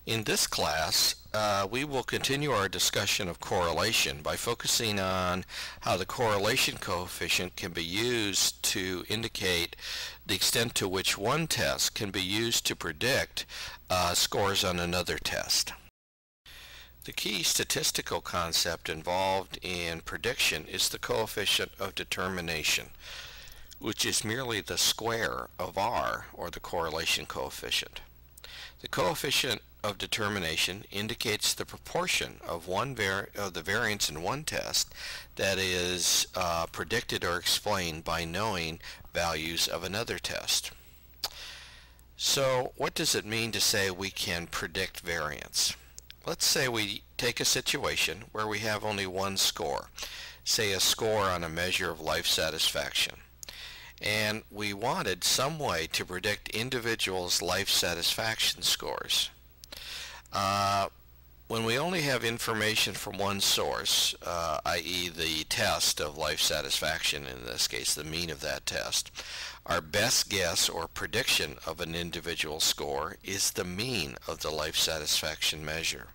In this class, we will continue our discussion of correlation by focusing on how the correlation coefficient can be used to indicate the extent to which one test can be used to predict scores on another test. The key statistical concept involved in prediction is the coefficient of determination, which is merely the square of R, or the correlation coefficient. The coefficient of determination indicates the proportion of the variance in one test that is predicted or explained by knowing values of another test. So what does it mean to say we can predict variance? Let's say we take a situation where we have only one score, say a score on a measure of life satisfaction, and we wanted some way to predict individuals' life satisfaction scores. When we only have information from one source, i.e. the test of life satisfaction, in this case the mean of that test, our best guess or prediction of an individual score is the mean of the life satisfaction measure.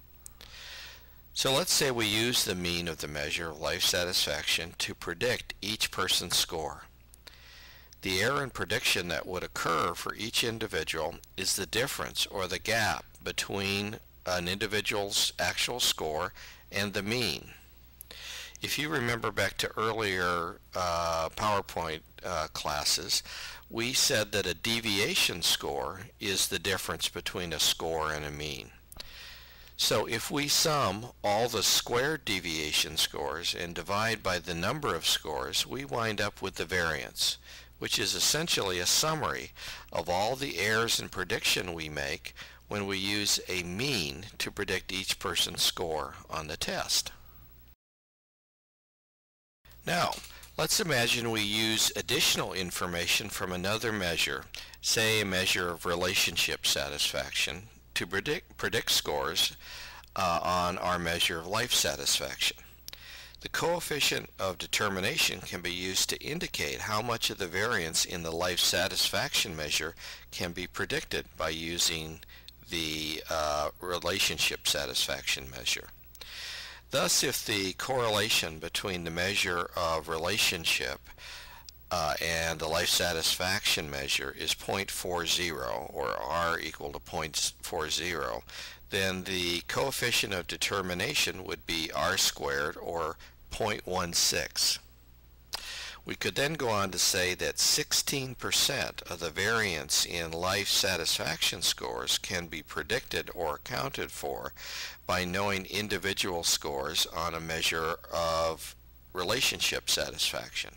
So let's say we use the mean of the measure of life satisfaction to predict each person's score. The error in prediction that would occur for each individual is the difference or the gap between an individual's actual score and the mean. If you remember back to earlier PowerPoint classes, we said that a deviation score is the difference between a score and a mean. So if we sum all the squared deviation scores and divide by the number of scores, we wind up with the variance, which is essentially a summary of all the errors in prediction we make when we use a mean to predict each person's score on the test. Now, let's imagine we use additional information from another measure, say a measure of relationship satisfaction, to predict scores on our measure of life satisfaction. The coefficient of determination can be used to indicate how much of the variance in the life satisfaction measure can be predicted by using the relationship satisfaction measure. Thus, if the correlation between the measure of relationship and the life satisfaction measure is 0.40, or R equal to 0.40, then the coefficient of determination would be R squared, or 0.16. We could then go on to say that 16% of the variance in life satisfaction scores can be predicted or accounted for by knowing individual scores on a measure of relationship satisfaction.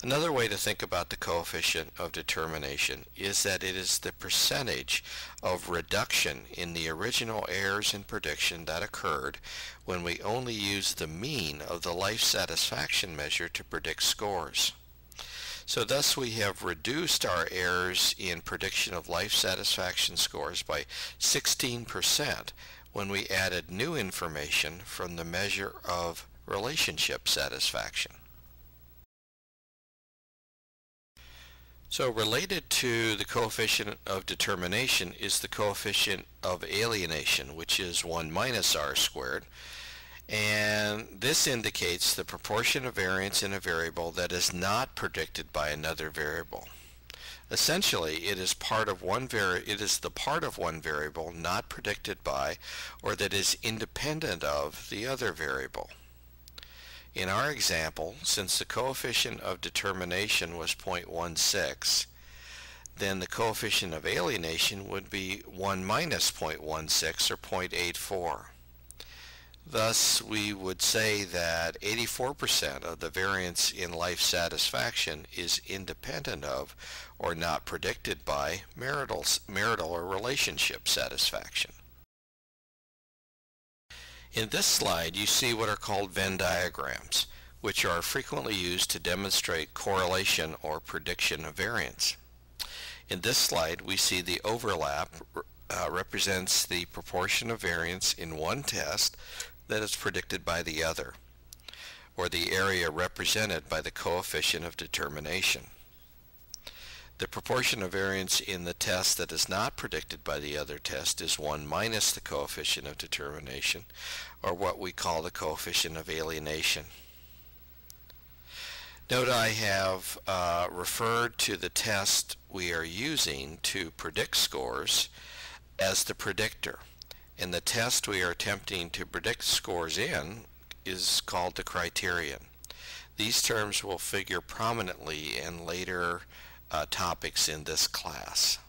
Another way to think about the coefficient of determination is that it is the percentage of reduction in the original errors in prediction that occurred when we only used the mean of the life satisfaction measure to predict scores. So thus we have reduced our errors in prediction of life satisfaction scores by 16% when we added new information from the measure of relationship satisfaction. So related to the coefficient of determination is the coefficient of alienation, which is 1 minus R squared, and this indicates the proportion of variance in a variable that is not predicted by another variable. Essentially, it is the part of one variable not predicted by, or that is independent of, the other variable. In our example, since the coefficient of determination was 0.16, then the coefficient of alienation would be 1 minus 0.16, or 0.84. Thus, we would say that 84% of the variance in life satisfaction is independent of, or not predicted by, marital or relationship satisfaction. In this slide, you see what are called Venn diagrams, which are frequently used to demonstrate correlation or prediction of variance. In this slide, we see the overlap represents the proportion of variance in one test that is predicted by the other, or the area represented by the coefficient of determination. The proportion of variance in the test that is not predicted by the other test is 1 minus the coefficient of determination, or what we call the coefficient of alienation. Note I have referred to the test we are using to predict scores as the predictor, and the test we are attempting to predict scores in is called the criterion. These terms will figure prominently in later topics in this class.